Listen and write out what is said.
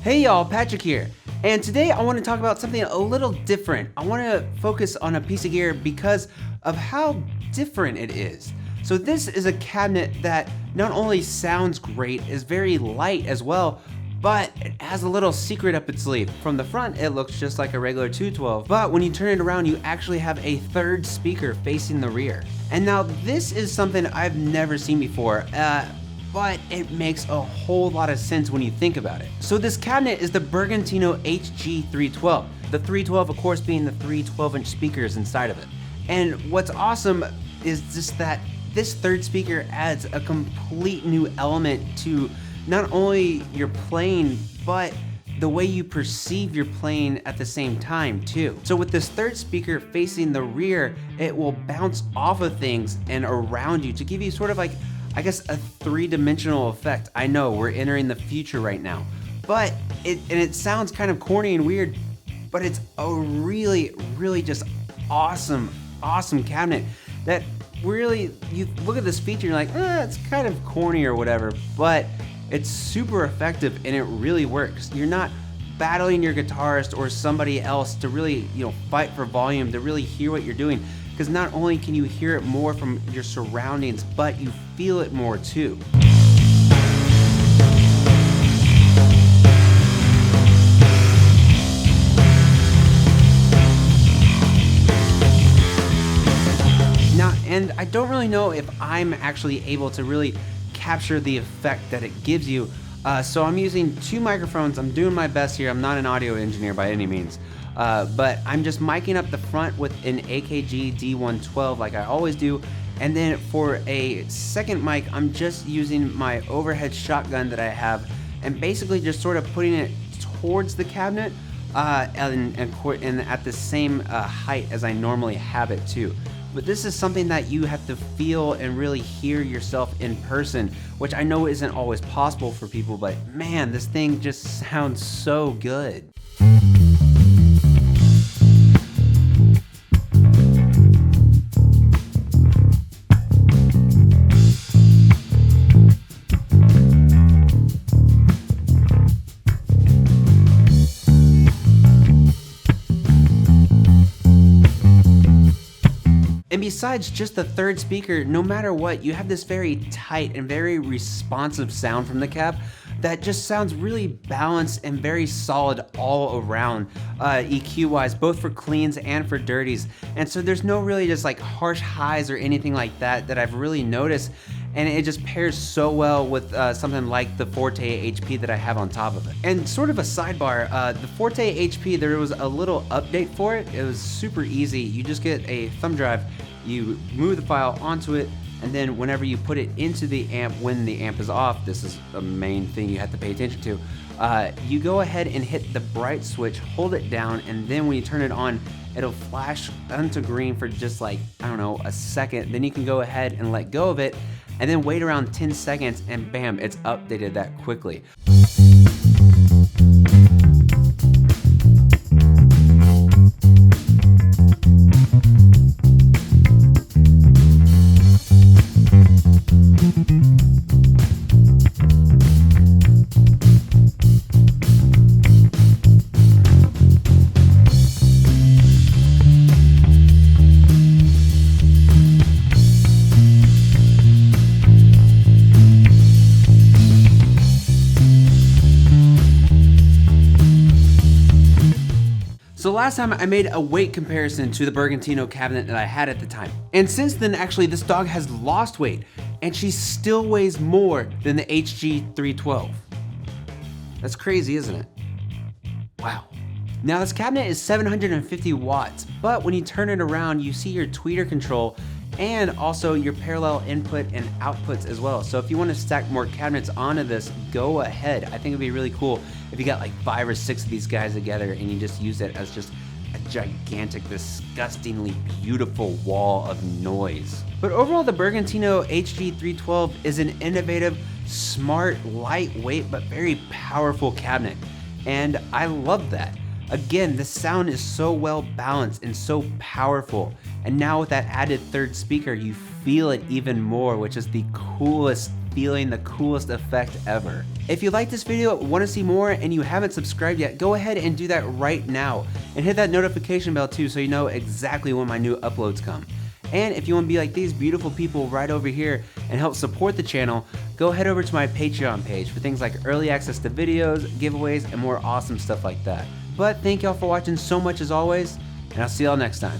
Hey y'all, Patrick here, and today I want to talk about something a little different. I want to focus on a piece of gear because of how different it is. So this is a cabinet that not only sounds great, is very light as well, but it has a little secret up its sleeve. From the front, it looks just like a regular 212, but when you turn it around, you actually have a third speaker facing the rear. And now this is something I've never seen before, but it makes a whole lot of sense when you think about it. So this cabinet is the Bergantino HG312. The 312, of course, being the three 12-inch speakers inside of it. And what's awesome is just that this third speaker adds a complete new element to not only your playing, but the way you perceive your playing at the same time too. So with this third speaker facing the rear, it will bounce off of things and around you to give you sort of like, I guess, a three-dimensional effect. I know we're entering the future right now, but it sounds kind of corny and weird, but it's a really just awesome cabinet that really, you look at this feature, you're like, it's kind of corny or whatever, but it's super effective and it really works. You're not battling your guitarist or somebody else to really, fight for volume, to really hear what you're doing. Because not only can you hear it more from your surroundings, but you feel it more too. Now, and I don't really know if I'm actually able to really capture the effect that it gives you. So I'm using two microphones. I'm doing my best here. I'm not an audio engineer by any means. But I'm just miking up the front with an AKG D112 like I always do. And then for a second mic, I'm just using my overhead shotgun that I have and basically just sort of putting it towards the cabinet and at the same height as I normally have it too. But this is something that you have to feel and really hear yourself in person, which I know isn't always possible for people, but man, this thing just sounds so good. And besides just the third speaker, no matter what, you have this very tight and very responsive sound from the cab that just sounds really balanced and very solid all around EQ wise, both for cleans and for dirties. And so there's no really just like harsh highs or anything like that I've really noticed. And it just pairs so well with something like the Forte HP that I have on top of it. And sort of a sidebar, the Forte HP, there was a little update for it. It was super easy. You just get a thumb drive, you move the file onto it, and then whenever you put it into the amp, when the amp is off, this is the main thing you have to pay attention to, you go ahead and hit the bright switch, hold it down, and then when you turn it on, it'll flash onto green for just like, I don't know, a second. Then you can go ahead and let go of it, and then wait around 10 seconds, and bam, it's updated that quickly. So last time I made a weight comparison to the Bergantino cabinet that I had at the time. And since then, actually, this dog has lost weight and she still weighs more than the HG312. That's crazy, isn't it? Wow. Now this cabinet is 750 watts, but when you turn it around, you see your tweeter control and also your parallel input and outputs as well. So if you want to stack more cabinets onto this, go ahead. I think it'd be really cool if you got like 5 or 6 of these guys together and you just use it as just a gigantic, disgustingly beautiful wall of noise. But overall, the Bergantino HG312 is an innovative, smart, lightweight, but very powerful cabinet. And I love that. Again, the sound is so well balanced and so powerful. And now with that added third speaker, you feel it even more, which is the coolest feeling the coolest effect ever. If you like this video, want to see more, and you haven't subscribed yet, go ahead and do that right now. And hit that notification bell too so you know exactly when my new uploads come. And if you want to be like these beautiful people right over here and help support the channel, go head over to my Patreon page for things like early access to videos, giveaways, and more awesome stuff like that. But thank y'all for watching so much as always, and I'll see y'all next time.